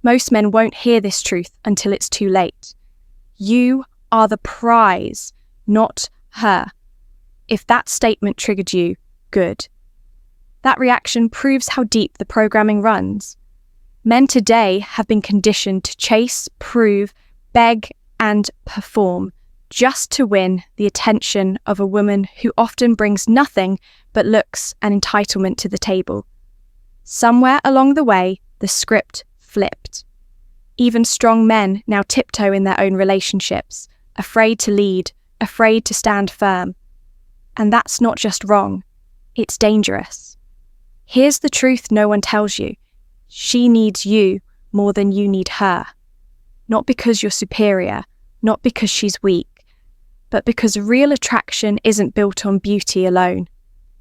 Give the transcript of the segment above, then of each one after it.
Most men won't hear this truth until it's too late. You are the prize, not her. If that statement triggered you, good. That reaction proves how deep the programming runs. Men today have been conditioned to chase, prove, beg, and perform just to win the attention of a woman who often brings nothing but looks and entitlement to the table. Somewhere along the way, the script flipped. Even strong men now tiptoe in their own relationships, afraid to lead, afraid to stand firm. And that's not just wrong, it's dangerous. Here's the truth no one tells you. She needs you more than you need her. Not because you're superior, not because she's weak, but because real attraction isn't built on beauty alone.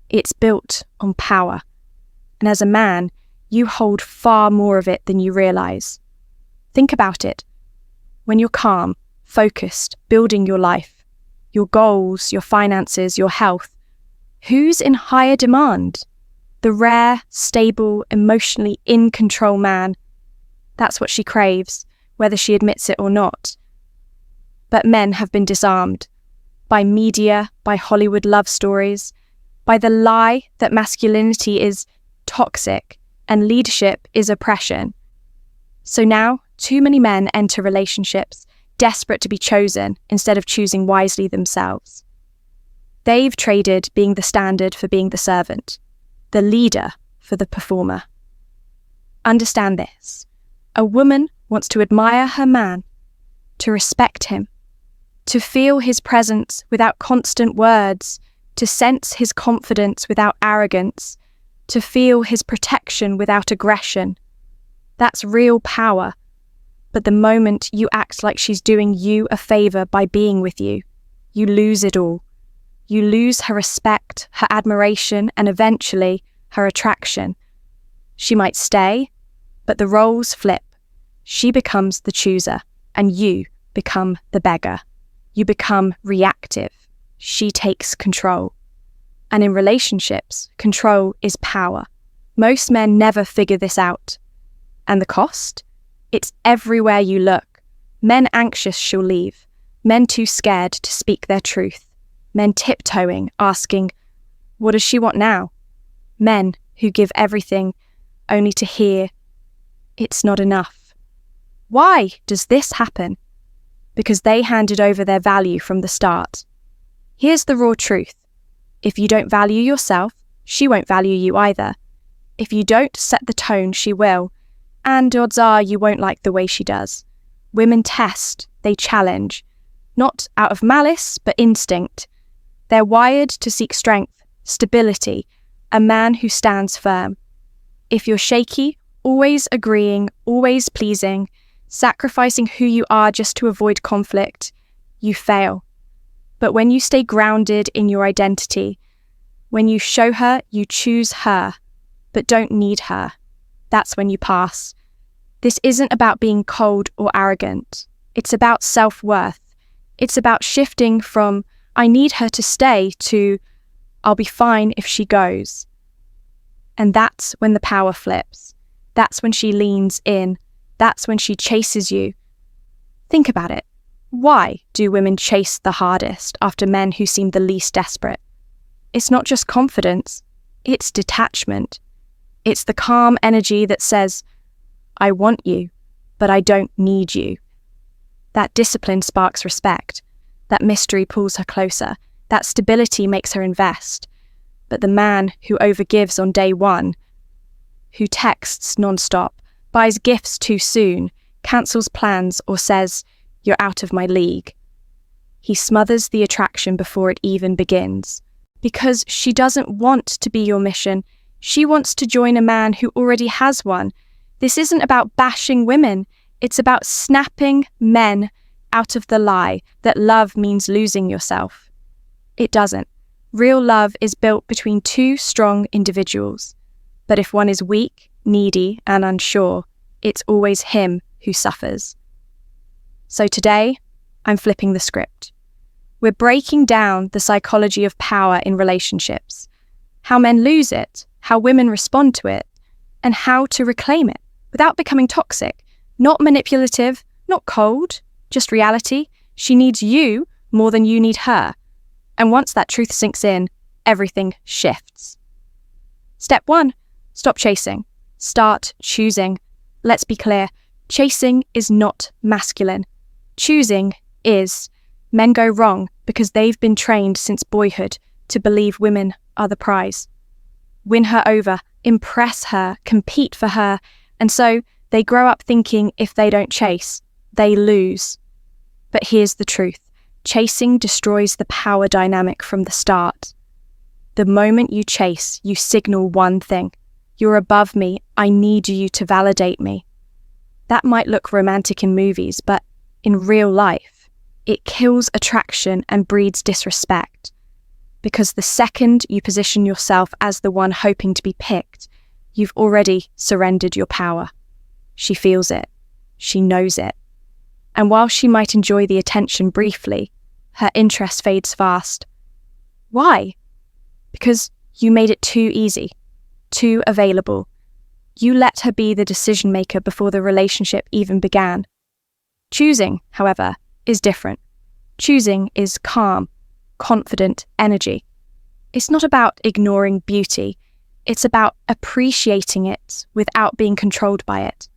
It's built on power. And as a man, you hold far more of it than you realize. Think about it. When you're calm, focused, building your life, your goals, your finances, your health, who's in higher demand? The rare, stable, emotionally in control man. That's what she craves, whether she admits it or not. But men have been disarmed by media, by Hollywood love stories, by the lie that masculinity is toxic and leadership is oppression. So now, too many men enter relationships desperate to be chosen instead of choosing wisely themselves. They've traded being the standard for being the servant, the leader for the performer. Understand this. A woman wants to admire her man, to respect him, to feel his presence without constant words, to sense his confidence without arrogance, to feel his protection without aggression. That's real power. But the moment you act like she's doing you a favor by being with you, you lose it all. You lose her respect, her admiration, and eventually her attraction. She might stay, but the roles flip. She becomes the chooser, and you become the beggar. You become reactive. She takes control. And in relationships, control is power. Most men never figure this out. And the cost? It's everywhere you look. Men anxious she'll leave. Men too scared to speak their truth. Men tiptoeing, asking, what does she want now? Men who give everything only to hear, it's not enough. Why does this happen? Because they handed over their value from the start. Here's the raw truth. If you don't value yourself, she won't value you either. If you don't set the tone, she will. And odds are you won't like the way she does. Women test, they challenge. Not out of malice, but instinct. They're wired to seek strength, stability, a man who stands firm. If you're shaky, always agreeing, always pleasing, sacrificing who you are just to avoid conflict, you fail. But when you stay grounded in your identity, when you show her you choose her, but don't need her, that's when you pass. This isn't about being cold or arrogant. It's about self-worth. It's about shifting from, I need her to stay, to, I'll be fine if she goes. And that's when the power flips. That's when she leans in. That's when she chases you. Think about it. Why do women chase the hardest after men who seem the least desperate? It's not just confidence. It's detachment. It's the calm energy that says, I want you, but I don't need you. That discipline sparks respect. That mystery pulls her closer. That stability makes her invest. But the man who overgives on day one, who texts non-stop, buys gifts too soon, cancels plans, or says, you're out of my league. He smothers the attraction before it even begins. Because she doesn't want to be your mission. She wants to join a man who already has one. This isn't about bashing women. It's about snapping men out of the lie that love means losing yourself. It doesn't. Real love is built between two strong individuals. But if one is weak, needy, and unsure, it's always him who suffers. So today, I'm flipping the script. We're breaking down the psychology of power in relationships, how men lose it, how women respond to it, and how to reclaim it without becoming toxic, Not manipulative, not cold, just reality. She needs you more than you need her. And once that truth sinks in, everything shifts. Step 1, stop chasing. Start choosing. Let's be clear, chasing is not masculine. Choosing is. Men go wrong because they've been trained since boyhood to believe women are the prize. Win her over, impress her, compete for her, and so they grow up thinking if they don't chase, they lose. But here's the truth. Chasing destroys the power dynamic from the start. The moment you chase, you signal one thing. You're above me, I need you to validate me. That might look romantic in movies, but in real life, it kills attraction and breeds disrespect. Because the second you position yourself as the one hoping to be picked, you've already surrendered your power. She feels it. She knows it. And while she might enjoy the attention briefly, her interest fades fast. Why? Because you made it too easy, too available. You let her be the decision maker before the relationship even began. Choosing, however, is different. Choosing is calm, confident energy. It's not about ignoring beauty. It's about appreciating it without being controlled by it.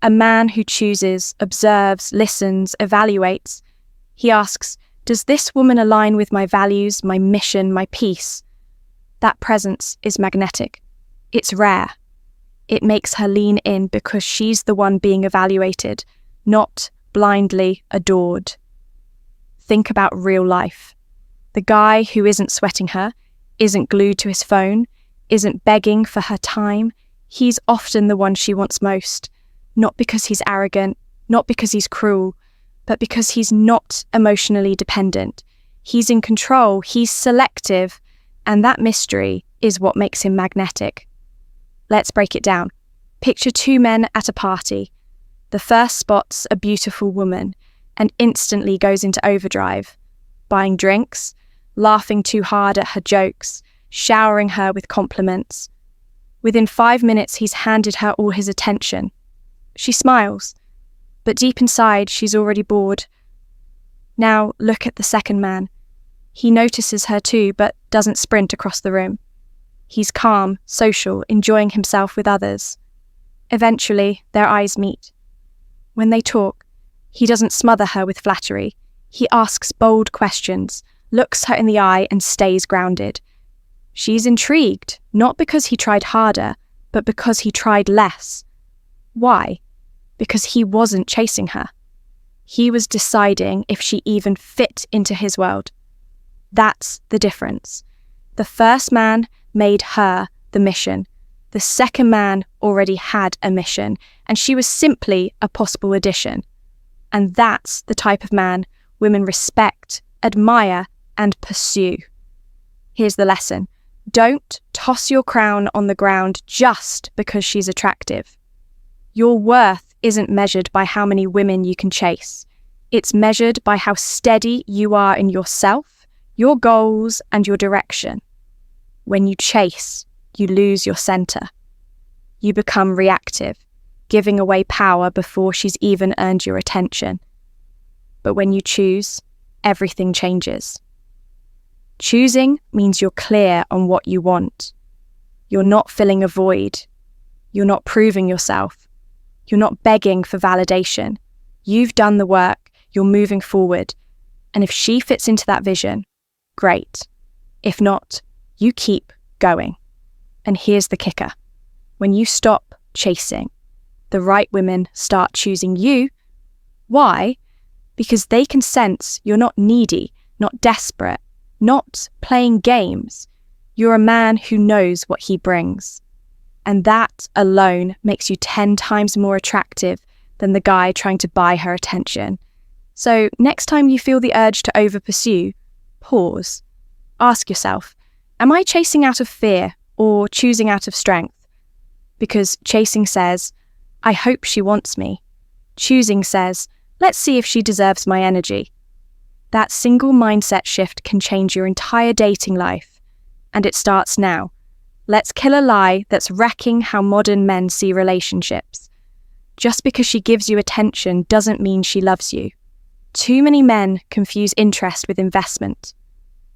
A man who chooses, observes, listens, evaluates. He asks, does this woman align with my values, my mission, my peace? That presence is magnetic. It's rare. It makes her lean in because she's the one being evaluated, not blindly adored. Think about real life. The guy who isn't sweating her, isn't glued to his phone, isn't begging for her time, he's often the one she wants most. Not because he's arrogant, not because he's cruel, but because he's not emotionally dependent. He's in control, he's selective, and that mystery is what makes him magnetic. Let's break it down. Picture two men at a party. The first spots a beautiful woman and instantly goes into overdrive, buying drinks, laughing too hard at her jokes, showering her with compliments. Within 5 minutes, he's handed her all his attention. She smiles, but deep inside, she's already bored. Now look at the second man. He notices her too, but doesn't sprint across the room. He's calm, social, enjoying himself with others. Eventually, their eyes meet. When they talk, he doesn't smother her with flattery. He asks bold questions, looks her in the eye, and stays grounded. She's intrigued, not because he tried harder, but because he tried less. Why? Because he wasn't chasing her. He was deciding if she even fit into his world. That's the difference. The first man made her the mission. The second man already had a mission, and she was simply a possible addition. And that's the type of man women respect, admire, and pursue. Here's the lesson. Don't toss your crown on the ground just because she's attractive. Your worth isn't measured by how many women you can chase. It's measured by how steady you are in yourself, your goals, and your direction. When you chase, you lose your center. You become reactive, giving away power before she's even earned your attention. But when you choose, everything changes. Choosing means you're clear on what you want. You're not filling a void. You're not proving yourself. You're not begging for validation. You've done the work. You're moving forward. And if she fits into that vision, great. If not, you keep going. And here's the kicker. When you stop chasing, the right women start choosing you. Why? Because they can sense you're not needy, not desperate, not playing games. You're a man who knows what he brings. And that alone makes you 10 times more attractive than the guy trying to buy her attention. So next time you feel the urge to over-pursue, pause. Ask yourself, am I chasing out of fear or choosing out of strength? Because chasing says, I hope she wants me. Choosing says, let's see if she deserves my energy. That single mindset shift can change your entire dating life. And it starts now. Let's kill a lie that's wrecking how modern men see relationships. Just because she gives you attention doesn't mean she loves you. Too many men confuse interest with investment.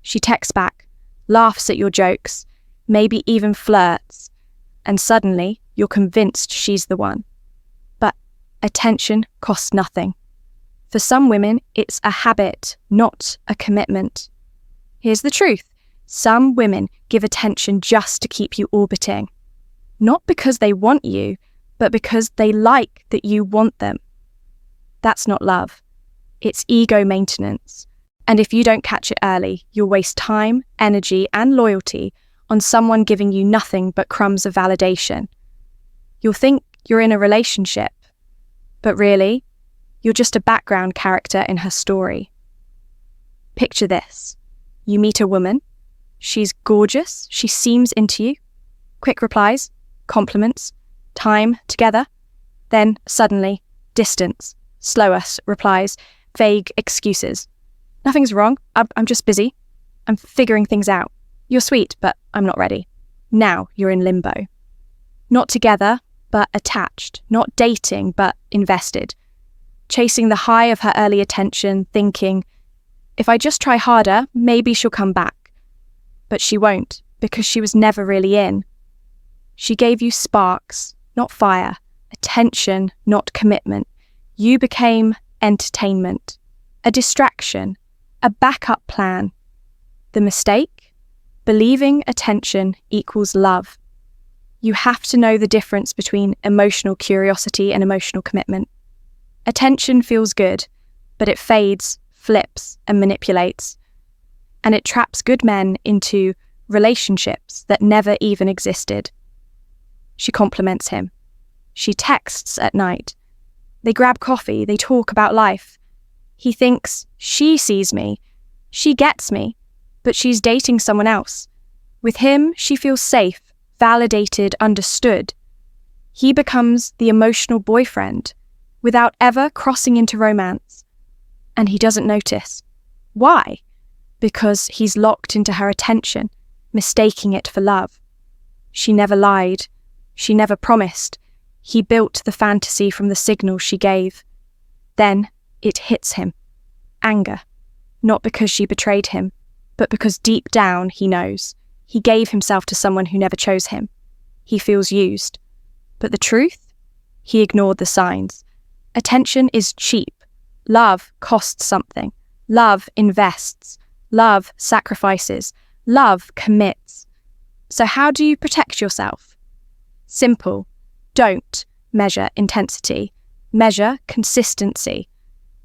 She texts back, laughs at your jokes, maybe even flirts, and suddenly you're convinced she's the one. But attention costs nothing. For some women, it's a habit, not a commitment. Here's the truth. Some women give attention just to keep you orbiting. Not because they want you, but because they like that you want them. That's not love. It's ego maintenance. And if you don't catch it early, you'll waste time, energy, and loyalty on someone giving you nothing but crumbs of validation. You'll think you're in a relationship, but really, you're just a background character in her story. Picture this. You meet a woman. She's gorgeous. She seems into you. Quick replies, compliments, time together. Then, suddenly, distance, slower replies, vague excuses. Nothing's wrong. I'm just busy. I'm figuring things out. You're sweet, but I'm not ready. Now you're in limbo. Not together, but attached. Not dating, but invested. Chasing the high of her early attention, thinking, if I just try harder, maybe she'll come back. But she won't, because she was never really in. She gave you sparks, not fire, attention, not commitment. You became entertainment, a distraction, a backup plan. The mistake? Believing attention equals love. You have to know the difference between emotional curiosity and emotional commitment. Attention feels good, but it fades, flips, and manipulates. And it traps good men into relationships that never even existed. She compliments him. She texts at night. They grab coffee, they talk about life. He thinks, she sees me, she gets me, but she's dating someone else. With him, she feels safe, validated, understood. He becomes the emotional boyfriend, without ever crossing into romance. And he doesn't notice. Why? Because he's locked into her attention, mistaking it for love. She never lied. She never promised. He built the fantasy from the signal she gave. Then it hits him. Anger. Not because she betrayed him, but because deep down he knows. He gave himself to someone who never chose him. He feels used. But the truth? He ignored the signs. Attention is cheap. Love costs something. Love invests. Love sacrifices. Love commits. So how do you protect yourself? Simple. Don't measure intensity. Measure consistency.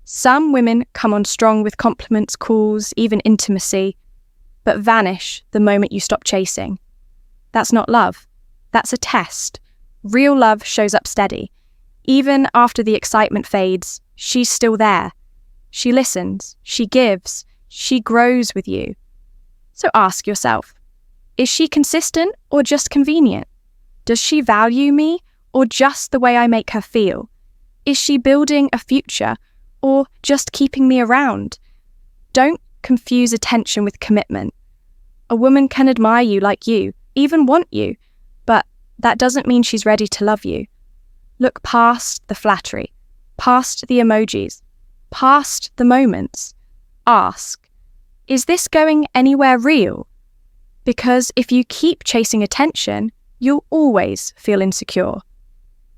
Some women come on strong with compliments, calls, even intimacy, but vanish the moment you stop chasing. That's not love. That's a test. Real love shows up steady. Even after the excitement fades, she's still there. She listens, she gives, she grows with you. So ask yourself, is she consistent or just convenient? Does she value me or just the way I make her feel? Is she building a future or just keeping me around? Don't confuse attention with commitment. A woman can admire you like you, even want you, but that doesn't mean she's ready to love you. Look past the flattery, past the emojis, past the moments. Ask, is this going anywhere real? Because if you keep chasing attention, you'll always feel insecure.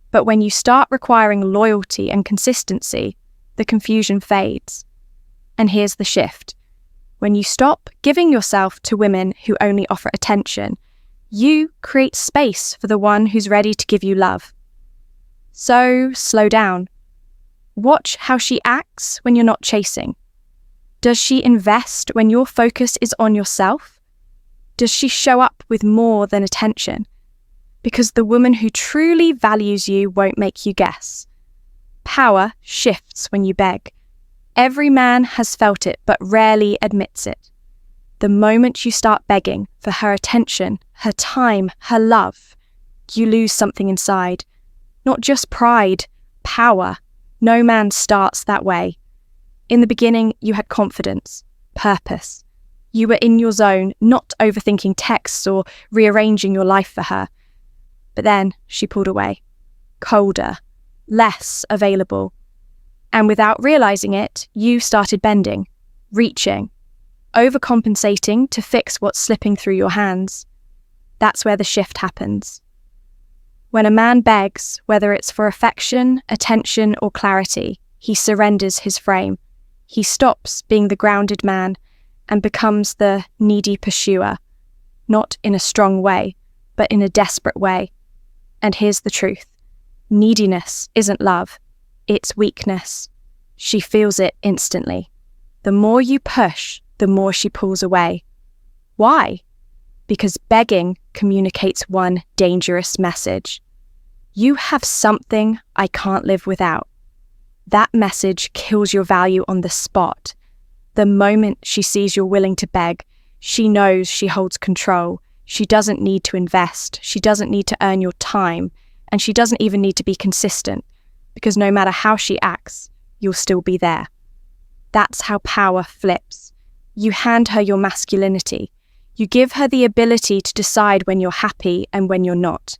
But when you start requiring loyalty and consistency, the confusion fades. And here's the shift. When you stop giving yourself to women who only offer attention, you create space for the one who's ready to give you love. So slow down. Watch how she acts when you're not chasing. Does she invest when your focus is on yourself? Does she show up with more than attention? Because the woman who truly values you won't make you guess. Power shifts when you beg. Every man has felt it, but rarely admits it. The moment you start begging for her attention, her time, her love, you lose something inside. Not just pride, power. No man starts that way. In the beginning, you had confidence, purpose. You were in your zone, not overthinking texts or rearranging your life for her. But then she pulled away. Colder, less available. And without realizing it, you started bending, reaching, overcompensating to fix what's slipping through your hands. That's where the shift happens. When a man begs, whether it's for affection, attention, or clarity, he surrenders his frame. He stops being the grounded man and becomes the needy pursuer, not in a strong way, but in a desperate way. And here's the truth. Neediness isn't love, it's weakness. She feels it instantly. The more you push, the more she pulls away. Why? Because begging communicates one dangerous message. You have something I can't live without. That message kills your value on the spot. The moment she sees you're willing to beg, she knows she holds control. She doesn't need to invest. She doesn't need to earn your time. And she doesn't even need to be consistent, because no matter how she acts, you'll still be there. That's how power flips. You hand her your masculinity. You give her the ability to decide when you're happy and when you're not.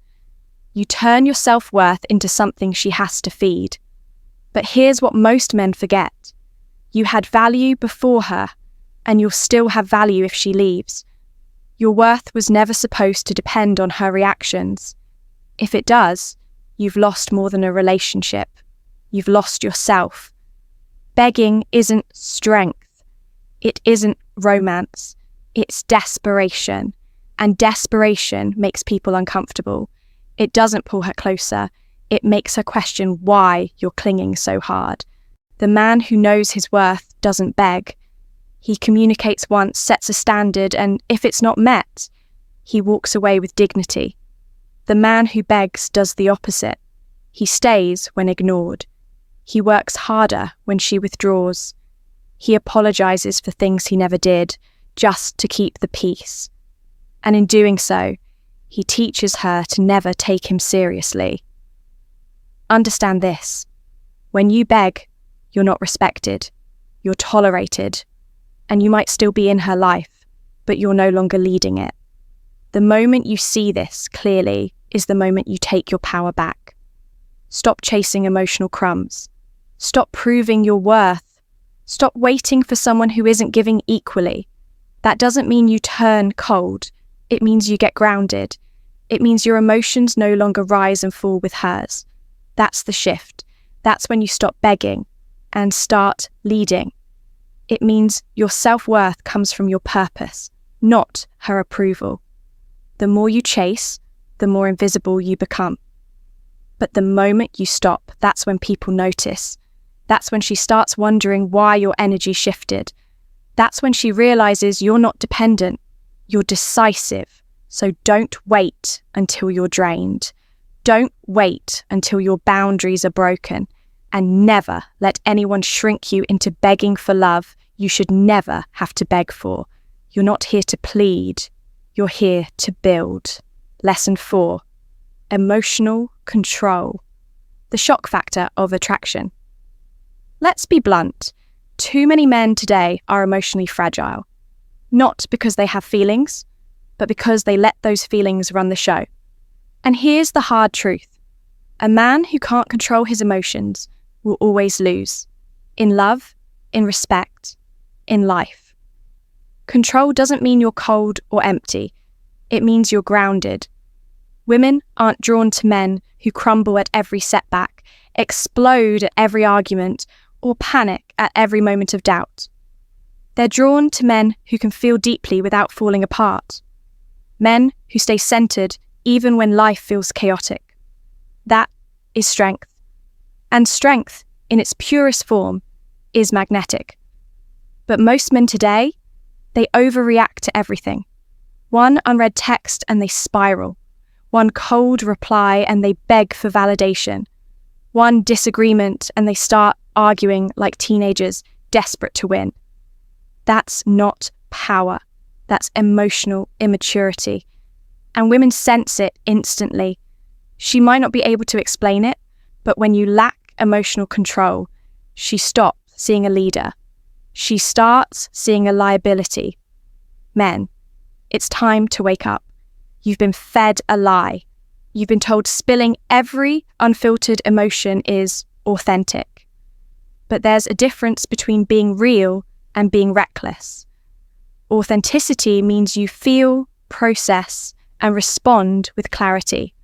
You turn your self-worth into something she has to feed. But here's what most men forget. You had value before her, and you'll still have value if she leaves. Your worth was never supposed to depend on her reactions. If it does, you've lost more than a relationship. You've lost yourself. Begging isn't strength. It isn't romance. It's desperation. And desperation makes people uncomfortable. It doesn't pull her closer. It makes her question why you're clinging so hard. The man who knows his worth doesn't beg. He communicates once, sets a standard, and if it's not met, he walks away with dignity. The man who begs does the opposite. He stays when ignored. He works harder when she withdraws. He apologizes for things he never did, just to keep the peace. And in doing so, he teaches her to never take him seriously. Understand this. When you beg, you're not respected. You're tolerated. And you might still be in her life, but you're no longer leading it. The moment you see this clearly is the moment you take your power back. Stop chasing emotional crumbs. Stop proving your worth. Stop waiting for someone who isn't giving equally. That doesn't mean you turn cold. It means you get grounded. It means your emotions no longer rise and fall with hers. That's the shift. That's when you stop begging and start leading. It means your self-worth comes from your purpose, not her approval. The more you chase, the more invisible you become. But the moment you stop, that's when people notice. That's when she starts wondering why your energy shifted. That's when she realizes you're not dependent, you're decisive. So don't wait until you're drained. Don't wait until your boundaries are broken. And never let anyone shrink you into begging for love you should never have to beg for. You're not here to plead. You're here to build. Lesson 4. Emotional control. The shock factor of attraction. Let's be blunt. Too many men today are emotionally fragile. Not because they have feelings, but because they let those feelings run the show. And here's the hard truth. A man who can't control his emotions will always lose. In love, in respect, in life. Control doesn't mean you're cold or empty. It means you're grounded. Women aren't drawn to men who crumble at every setback, explode at every argument, or panic at every moment of doubt. They're drawn to men who can feel deeply without falling apart. Men who stay centered even when life feels chaotic. That is strength. And strength, in its purest form, is magnetic. But most men today, they overreact to everything. One unread text and they spiral. One cold reply and they beg for validation. One disagreement and they start arguing like teenagers, desperate to win. That's not power. That's emotional immaturity. And women sense it instantly. She might not be able to explain it, but when you lack emotional control, she stops seeing a leader. She starts seeing a liability. Men, it's time to wake up. You've been fed a lie. You've been told spilling every unfiltered emotion is authentic. But there's a difference between being real and being reckless. Authenticity means you feel, process, and respond with clarity.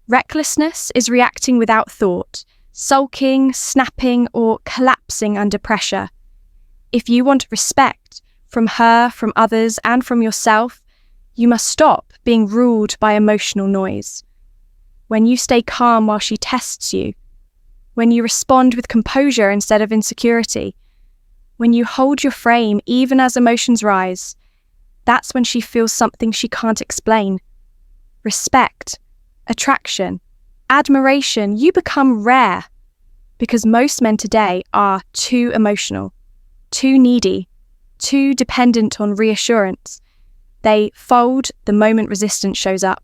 Recklessness is reacting without thought, sulking, snapping, or collapsing under pressure. If you want respect from her, from others, and from yourself, you must stop being ruled by emotional noise. When you stay calm while she tests you, when you respond with composure instead of insecurity, when you hold your frame even as emotions rise, that's when she feels something she can't explain. Respect, attraction, admiration, you become rare because most men today are too emotional, too needy, too dependent on reassurance. They fold the moment resistance shows up.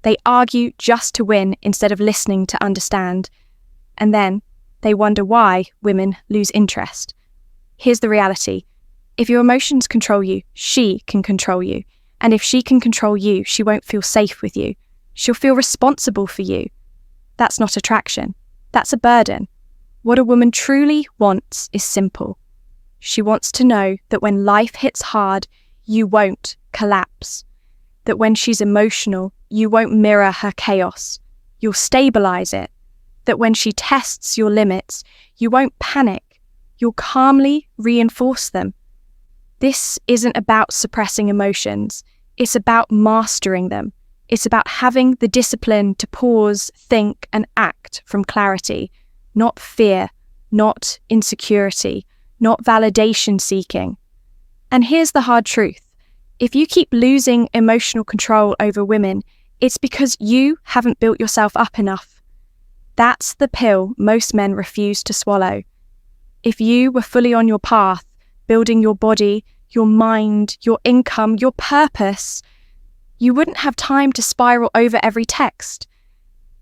They argue just to win instead of listening to understand. And then they wonder why women lose interest. Here's the reality. If your emotions control you, she can control you. And if she can control you, she won't feel safe with you. She'll feel responsible for you. That's not attraction. That's a burden. What a woman truly wants is simple. She wants to know that when life hits hard, you won't collapse. That when she's emotional, you won't mirror her chaos. You'll stabilize it. That when she tests your limits, you won't panic. You'll calmly reinforce them. This isn't about suppressing emotions. It's about mastering them. It's about having the discipline to pause, think, and act from clarity, not fear, not insecurity, not validation seeking. And here's the hard truth. If you keep losing emotional control over women, it's because you haven't built yourself up enough. That's the pill most men refuse to swallow. If you were fully on your path, building your body, your mind, your income, your purpose, you wouldn't have time to spiral over every text.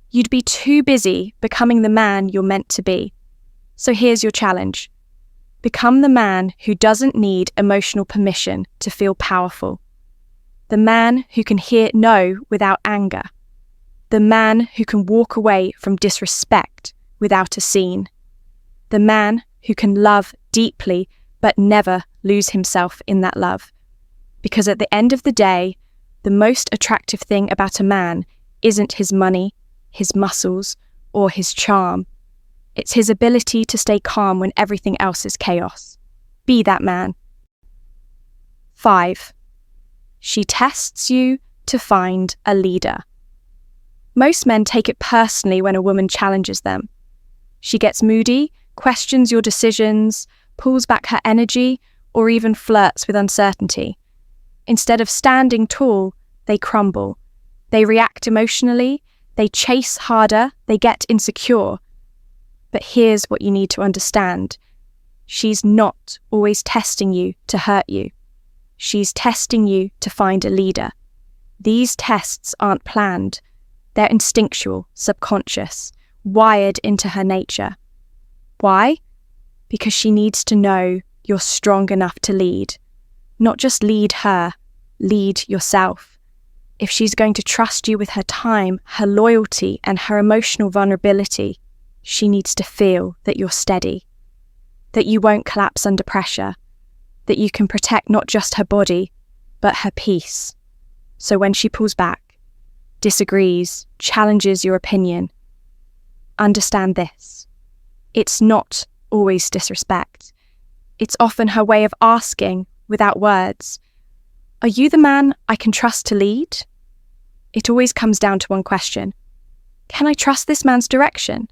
You'd be too busy becoming the man you're meant to be. So here's your challenge. Become the man who doesn't need emotional permission to feel powerful. The man who can hear no without anger. The man who can walk away from disrespect without a scene. The man who can love deeply but never lose himself in that love. Because at the end of the day, the most attractive thing about a man isn't his money, his muscles, or his charm. It's his ability to stay calm when everything else is chaos. Be that man. 5. She tests you to find a leader. Most men take it personally when a woman challenges them. She gets moody, questions your decisions, pulls back her energy, or even flirts with uncertainty. Instead of standing tall, they crumble. They react emotionally, they chase harder, they get insecure. But here's what you need to understand. She's not always testing you to hurt you. She's testing you to find a leader. These tests aren't planned. They're instinctual, subconscious, wired into her nature. Why? Because she needs to know you're strong enough to lead. Not just lead her, lead yourself. If she's going to trust you with her time, her loyalty, and her emotional vulnerability, she needs to feel that you're steady, that you won't collapse under pressure, that you can protect not just her body, but her peace. So when she pulls back, disagrees, challenges your opinion, understand this. It's not always disrespect. It's often her way of asking, without words, "Are you the man I can trust to lead?" It always comes down to one question. Can I trust this man's direction?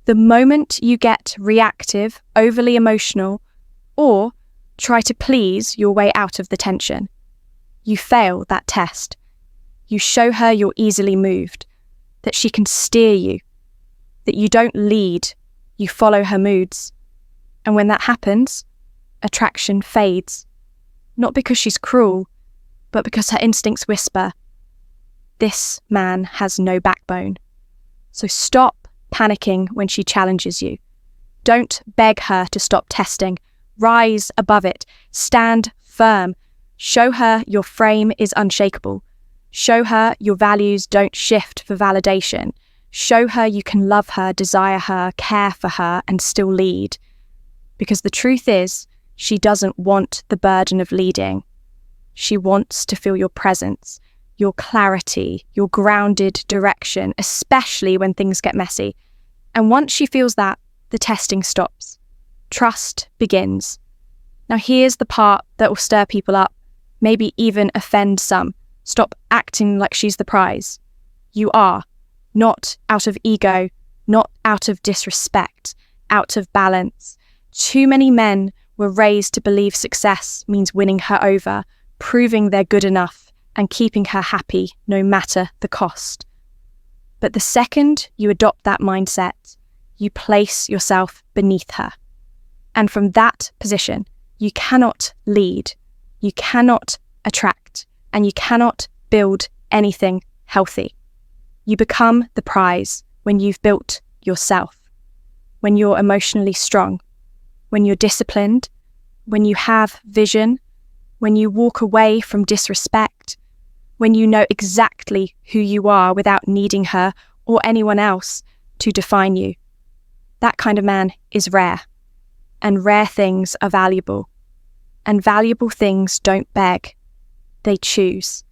The moment you get reactive, overly emotional, or try to please your way out of the tension, you fail that test. You show her you're easily moved, that she can steer you, that you don't lead, you follow her moods. And when that happens, attraction fades. Not because she's cruel, but because her instincts whisper, this man has no backbone. So stop panicking when she challenges you. Don't beg her to stop testing. Rise above it. Stand firm. Show her your frame is unshakable. Show her your values don't shift for validation. Show her you can love her, desire her, care for her, and still lead. Because the truth is, she doesn't want the burden of leading. She wants to feel your presence, your clarity, your grounded direction, especially when things get messy. And once she feels that, the testing stops. Trust begins. Now here's the part that will stir people up, maybe even offend some. Stop acting like she's the prize. You are, not out of ego, not out of disrespect, out of balance. Too many men were raised to believe success means winning her over, proving they're good enough, and keeping her happy no matter the cost. But the second you adopt that mindset, you place yourself beneath her. And from that position, you cannot lead, you cannot attract, and you cannot build anything healthy. You become the prize when you've built yourself, when you're emotionally strong, when you're disciplined, when you have vision, when you walk away from disrespect, when you know exactly who you are without needing her or anyone else to define you. That kind of man is rare, and rare things are valuable, and valuable things don't beg. They choose.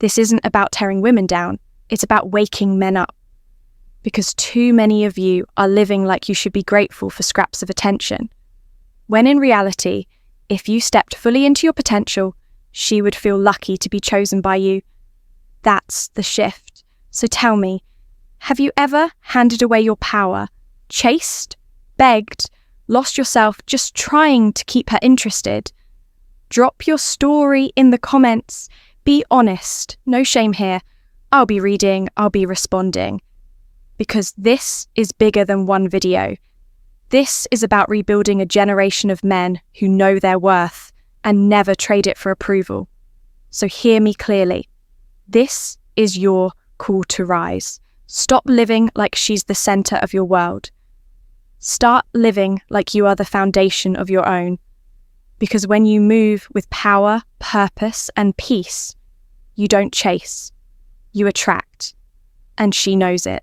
This isn't about tearing women down, it's about waking men up. Because too many of you are living like you should be grateful for scraps of attention, when in reality, if you stepped fully into your potential, she would feel lucky to be chosen by you. That's the shift. So tell me, have you ever handed away your power, chased, begged, lost yourself just trying to keep her interested? Drop your story in the comments. Be honest. No shame here. I'll be reading, I'll be responding. Because this is bigger than one video. This is about rebuilding a generation of men who know their worth and never trade it for approval. So hear me clearly. This is your call to rise. Stop living like she's the center of your world. Start living like you are the foundation of your own. Because when you move with power, purpose, and peace, you don't chase, you attract. And she knows it.